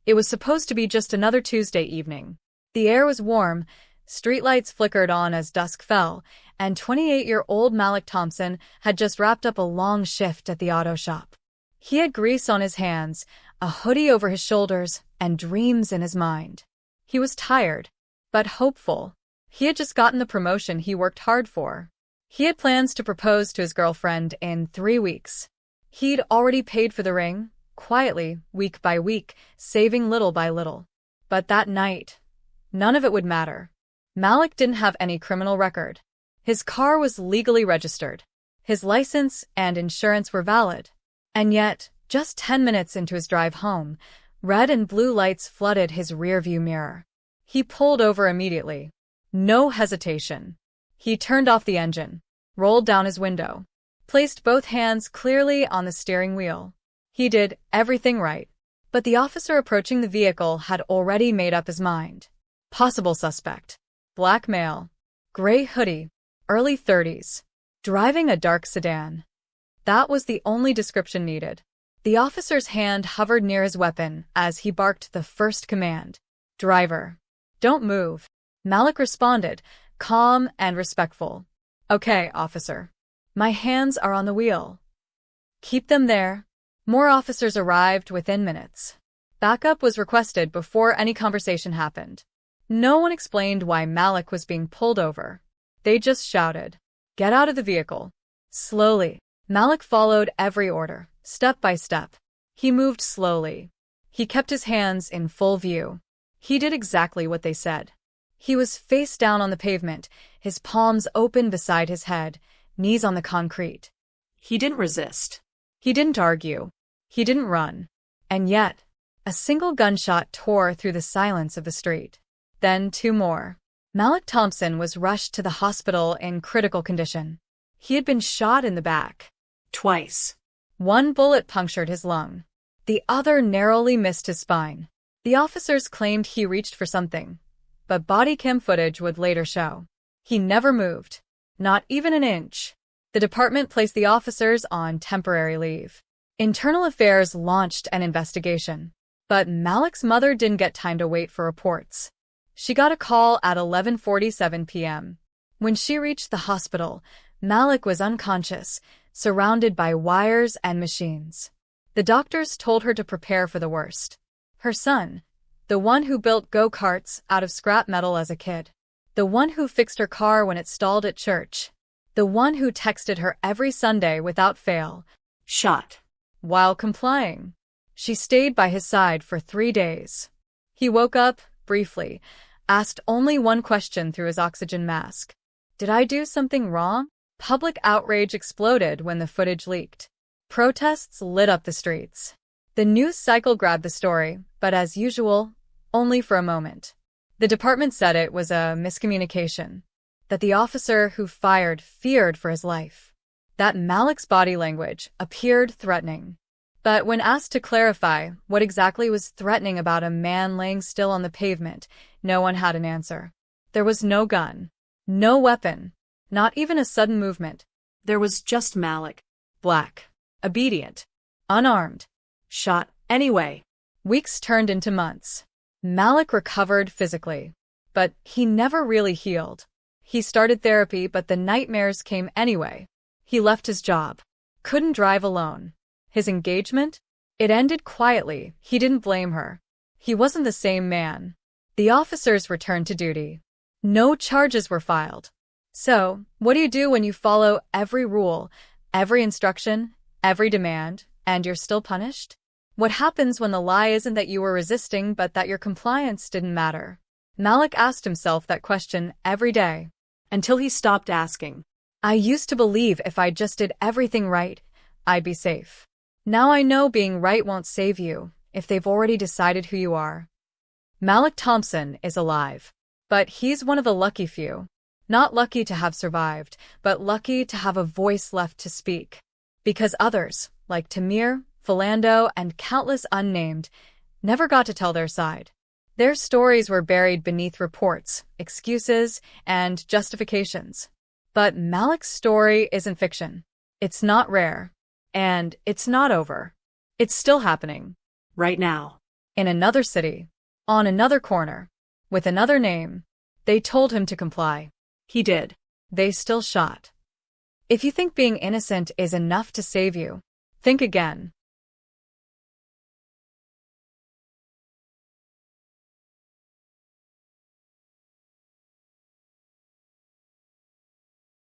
It was supposed to be just another Tuesday evening. The air was warm, streetlights flickered on as dusk fell, and 28-year-old Malik Thompson had just wrapped up a long shift at the auto shop. He had grease on his hands, a hoodie over his shoulders, and dreams in his mind. He was tired, but hopeful. He had just gotten the promotion he worked hard for. He had plans to propose to his girlfriend in 3 weeks. He'd already paid for the ring, quietly, week by week, saving little by little. But that night, none of it would matter. Malik didn't have any criminal record. His car was legally registered. His license and insurance were valid. And yet, just 10 minutes into his drive home, red and blue lights flooded his rearview mirror. He pulled over immediately. No hesitation. He turned off the engine, rolled down his window, placed both hands clearly on the steering wheel. He did everything right. But the officer approaching the vehicle had already made up his mind. Possible suspect. Black male. Gray hoodie. Early 30s. Driving a dark sedan. That was the only description needed. The officer's hand hovered near his weapon as he barked the first command. Driver. Don't move. Malik responded, calm and respectful. Okay, officer. My hands are on the wheel. Keep them there. More officers arrived within minutes. Backup was requested before any conversation happened. No one explained why Malik was being pulled over. They just shouted, "Get out of the vehicle." Slowly, Malik followed every order, step by step. He moved slowly. He kept his hands in full view. He did exactly what they said. He was face down on the pavement, his palms open beside his head, knees on the concrete. He didn't resist. He didn't argue. He didn't run. And yet, a single gunshot tore through the silence of the street. Then 2 more. Malik Thompson was rushed to the hospital in critical condition. He had been shot in the back. Twice. 1 bullet punctured his lung. The other narrowly missed his spine. The officers claimed he reached for something, but body cam footage would later show. He never moved. Not even an inch. The department placed the officers on temporary leave. Internal Affairs launched an investigation. But Malik's mother didn't get time to wait for reports. She got a call at 11:47 p.m. When she reached the hospital, Malik was unconscious, surrounded by wires and machines. The doctors told her to prepare for the worst. Her son, the one who built go-karts out of scrap metal as a kid, the one who fixed her car when it stalled at church, the one who texted her every Sunday without fail, shot. While complying, she stayed by his side for 3 days. He woke up, briefly, asked only one question through his oxygen mask. Did I do something wrong? Public outrage exploded when the footage leaked. Protests lit up the streets. The news cycle grabbed the story, but as usual, only for a moment. The department said it was a miscommunication, that the officer who fired feared for his life, that Malik's body language appeared threatening. But when asked to clarify what exactly was threatening about a man laying still on the pavement, no one had an answer. There was no gun, no weapon, not even a sudden movement. There was just Malik, black, obedient, unarmed, shot anyway. Weeks turned into months. Malik recovered physically, but he never really healed. He started therapy, but the nightmares came anyway. He left his job, couldn't drive alone. His engagement? It ended quietly. He didn't blame her. He wasn't the same man. The officers returned to duty. No charges were filed. So, what do you do when you follow every rule, every instruction, every demand, and you're still punished? What happens when the lie isn't that you were resisting but that your compliance didn't matter? Malik asked himself that question every day, until he stopped asking. I used to believe if I just did everything right, I'd be safe. Now I know being right won't save you if they've already decided who you are. Malik Thompson is alive, but he's one of the lucky few. Not lucky to have survived, but lucky to have a voice left to speak. Because others, like Tamir, Philando, and countless unnamed, never got to tell their side. Their stories were buried beneath reports, excuses, and justifications. But Malik's story isn't fiction. It's not rare. And it's not over. It's still happening. Right now. In another city, on another corner, with another name, they told him to comply. He did. They still shot. If you think being innocent is enough to save you, think again.